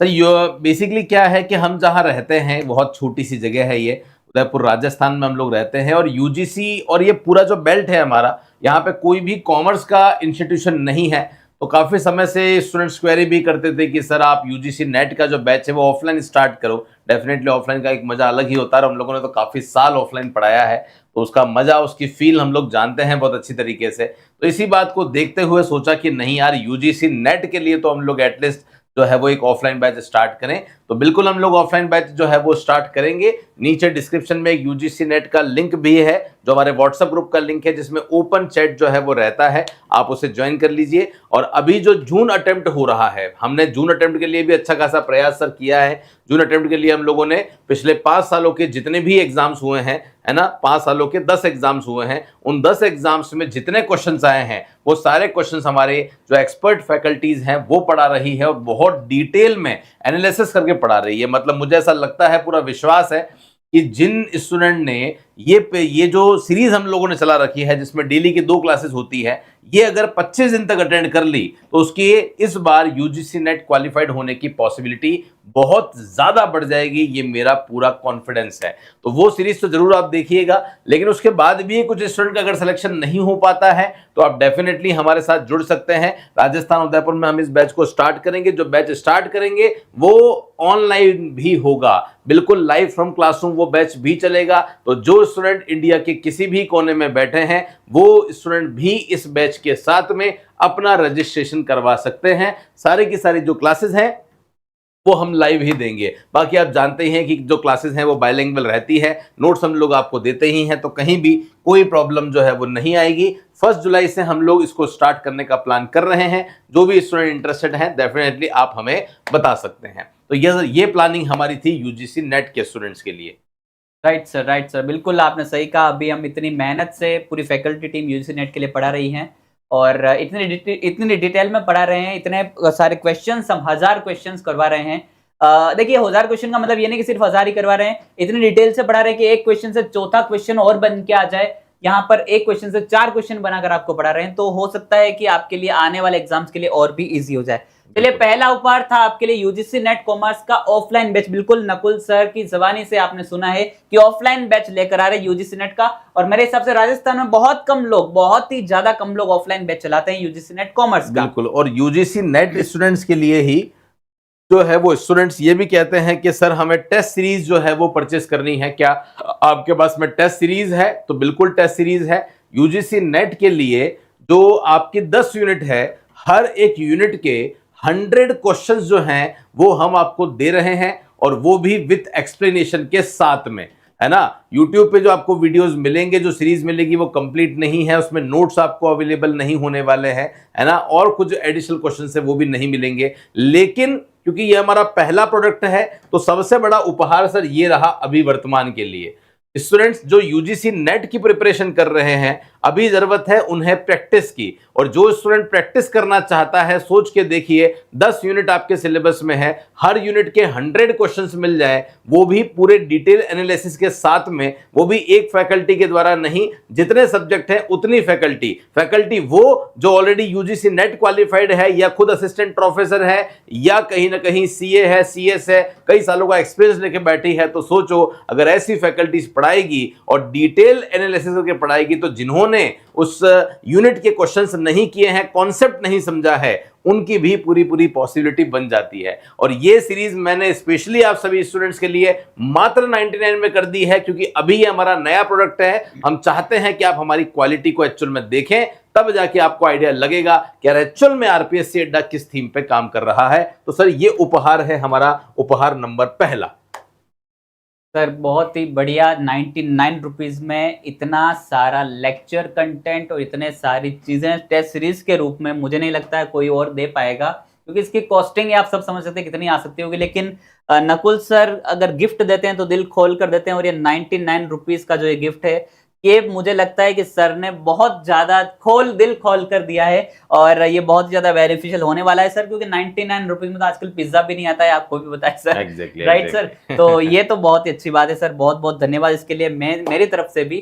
Sir यो basically क्या है कि हम जहाँ रहते हैं बहुत छोटी सी जगह है, ये उदयपुर राजस्थान में हम लोग रहते हैं, और यूजीसी और ये पूरा जो बेल्ट है हमारा, यहाँ पे कोई भी कॉमर्स का इंस्टीट्यूशन नहीं है। तो काफ़ी समय से स्टूडेंट्स क्वेरी भी करते थे कि सर आप यूजीसी नेट का जो बैच है वो ऑफलाइन स्टार्ट करो। डेफिनेटली ऑफलाइन का एक मज़ा अलग ही होता है, और हम लोगों ने तो काफ़ी साल ऑफलाइन पढ़ाया है, तो उसका मज़ा, उसकी फील हम लोग जानते हैं बहुत अच्छी तरीके से। तो इसी बात को देखते हुए सोचा कि नहीं यार, यूजीसी नेट के लिए तो हम लोग एटलीस्ट जो है वो एक ऑफलाइन बैच स्टार्ट करें। तो बिल्कुल हम लोग ऑफलाइन बैच जो है वो स्टार्ट करेंगे। नीचे डिस्क्रिप्शन में एक यूजीसी नेट का लिंक भी है, जो हमारे व्हाट्सएप ग्रुप का लिंक है, जिसमें ओपन चैट जो है वो रहता है, आप उसे ज्वाइन कर लीजिए। और अभी जो जून अटेम्प्ट हो रहा है, हमने जून अटेम्प्ट के लिए भी अच्छा खासा प्रयास सर किया है। जून अटेम्प्ट के लिए हम लोगों ने पिछले 5 सालों के जितने भी एग्जाम्स हुए हैं, है ना, 5 सालों के 10 एग्जाम्स हुए हैं, उन 10 एग्जाम्स में जितने क्वेश्चंस आए हैं वो सारे क्वेश्चंस हमारे जो एक्सपर्ट फैकल्टीज हैं वो पढ़ा रही है, और बहुत डिटेल में एनालिसिस करके पढ़ा रही है। मतलब मुझे ऐसा लगता है, पूरा विश्वास है कि जिन स्टूडेंट ने ये जो सीरीज हम लोगों ने चला रखी है, जिसमें डेली की 2 क्लासेस होती है, ये अगर 25 दिन तक अटेंड कर ली तो उसकी इस बार यूजीसी नेट क्वालिफाइड होने की पॉसिबिलिटी बहुत ज्यादा बढ़ जाएगी, ये मेरा पूरा कॉन्फिडेंस है। तो वो सीरीज तो जरूर आप देखिएगा। लेकिन उसके बाद भी कुछ स्टूडेंट का अगर सिलेक्शन नहीं हो पाता है तो आप डेफिनेटली हमारे साथ जुड़ सकते हैं। राजस्थान उदयपुर में हम इस बैच को स्टार्ट करेंगे। जो बैच स्टार्ट करेंगे वो ऑनलाइन भी होगा, बिल्कुल लाइव फ्रॉम क्लासरूम वो बैच भी चलेगा। तो जो स्टूडेंट इंडिया के किसी भी कोने में बैठे हैं वो स्टूडेंट भी इस बैच के साथ में अपना रजिस्ट्रेशन करवा सकते हैं। सारी की सारी जो क्लासेस हैं वो हम लाइव ही देंगे। बाकी आप जानते हैं कि जो क्लासेस हैं वो बायलिंगुअल रहती है, नोट्स हम लोग आपको देते ही हैं, तो कहीं भी कोई प्रॉब्लम जो है वो नहीं आएगी। 1 जुलाई से हम लोग इसको स्टार्ट करने का प्लान कर रहे हैं। जो भी स्टूडेंट इंटरेस्टेड हैं डेफिनेटली आप हमें बता सकते हैं। तो ये प्लानिंग हमारी थी यूजीसी नेट के स्टूडेंट्स के लिए। राइट सर, राइट सर, बिल्कुल आपने सही कहा। अभी हम इतनी मेहनत से पूरी फैकल्टी टीम यूजीसी नेट के लिए पढ़ा रही हैं, और इतनी डिटेल में पढ़ा रहे हैं। इतने सारे क्वेश्चंस, हम 1000 क्वेश्चंस करवा रहे हैं। देखिए 1000 क्वेश्चन का मतलब ये नहीं कि सिर्फ 1000 ही करवा रहे हैं, इतनी डिटेल से पढ़ा रहे हैं कि एक क्वेश्चन से चौथा क्वेश्चन और बन के आ जाए। यहाँ पर एक क्वेश्चन से 4 क्वेश्चन बनाकर आपको पढ़ा रहे हैं, तो हो सकता है कि आपके लिए आने वाले एग्जाम्स के लिए और भी ईजी हो जाए। चलिए, पहला उपहार था आपके लिए यूजीसी नेट कॉमर्स का ऑफलाइन बैच। बिल्कुल नकुल सर की जबानी से आपने सुना है कि ऑफलाइन बैच लेकर आ रहे हैं यूजीसी नेट का। और मेरे हिसाब से राजस्थान में बहुत कम लोग, बहुत ही ज्यादा कम लोग ऑफलाइन बैच चलाते हैं यूजीसी नेट कॉमर्स का। बिल्कुल, और यूजीसी नेट स्टूडेंट्स के लिए ही जो है वो स्टूडेंट्स ये भी कहते हैं कि सर हमें टेस्ट सीरीज जो है वो परचेस करनी है, क्या आपके पास में टेस्ट सीरीज है? तो बिल्कुल टेस्ट सीरीज है। यूजीसी नेट के लिए जो आपकी 10 यूनिट है, हर एक यूनिट के 100 क्वेश्चंस जो हैं वो हम आपको दे रहे हैं, और वो भी विथ एक्सप्लेनेशन के साथ में, है ना। YouTube पे जो आपको वीडियोस मिलेंगे, जो सीरीज मिलेगी वो कंप्लीट नहीं है, उसमें नोट्स आपको अवेलेबल नहीं होने वाले हैं, है ना, और कुछ एडिशनल क्वेश्चन है वो भी नहीं मिलेंगे। लेकिन क्योंकि ये हमारा पहला प्रोडक्ट है तो सबसे बड़ा उपहार सर ये रहा अभी वर्तमान के लिए। स्टूडेंट्स जो यूजीसी नेट की प्रिपरेशन कर रहे हैं, अभी जरूरत है उन्हें प्रैक्टिस की। और जो स्टूडेंट प्रैक्टिस करना चाहता है, सोच के देखिए 10 यूनिट आपके सिलेबस में है, हर यूनिट के 100 क्वेश्चंस मिल जाए, वो भी पूरे डिटेल एनालिसिस के साथ में, वो भी एक फैकल्टी के द्वारा नहीं, जितने सब्जेक्ट हैं उतनी फैकल्टी वो जो ऑलरेडी यूजीसी नेट क्वालिफाइड है, या खुद असिस्टेंट प्रोफेसर है, या कहीं ना कहीं सीए है, सीएस है, कई सालों का एक्सपीरियंस लेके बैठी है। तो सोचो अगर ऐसी फैकल्टीज पढ़ाएगी और डिटेल एनालिसिस करके पढ़ाएगी, तो जिन्होंने उस यूनिट के क्वेश्चंस नहीं किए हैं, कॉन्सेप्ट नहीं समझा है, उनकी भी पूरी पॉसिबिलिटी बन जाती है। और ये सीरीज मैंने स्पेशली आप सभी स्टूडेंट्स के लिए मात्र 99 में कर दी है, क्योंकि अभी ये हमारा नया प्रोडक्ट है। हम चाहते हैं कि आप हमारी क्वालिटी को एक्चुअल में देखें, तब जाके आपको आइडिया लगेगा कि यार एक्चुअल में आरपीएससी अड्डा किस थीम पे काम कर रहा है। तो सर ये उपहार है हमारा, उपहार नंबर पहला। सर बहुत ही बढ़िया, 99 रुपीज में इतना सारा लेक्चर कंटेंट और इतने सारी चीजें टेस्ट सीरीज के रूप में मुझे नहीं लगता है कोई और दे पाएगा, क्योंकि इसकी कॉस्टिंग आप सब समझ सकते हैं कितनी आ सकती होगी। लेकिन नकुल सर अगर गिफ्ट देते हैं तो दिल खोल कर देते हैं, और ये 99 रुपीज का जो ये गिफ्ट है, ये मुझे लगता है कि सर ने बहुत ज्यादा दिल खोल कर दिया है, और ये बहुत ज्यादा बेनिफिशियल होने वाला है सर, क्योंकि 99 रुपीज में तो आजकल पिज्जा भी नहीं आता है, आपको भी पता है सर। Exactly, राइट सर, तो ये तो बहुत ही अच्छी बात है सर, बहुत बहुत धन्यवाद इसके लिए मैं मेरी तरफ से भी।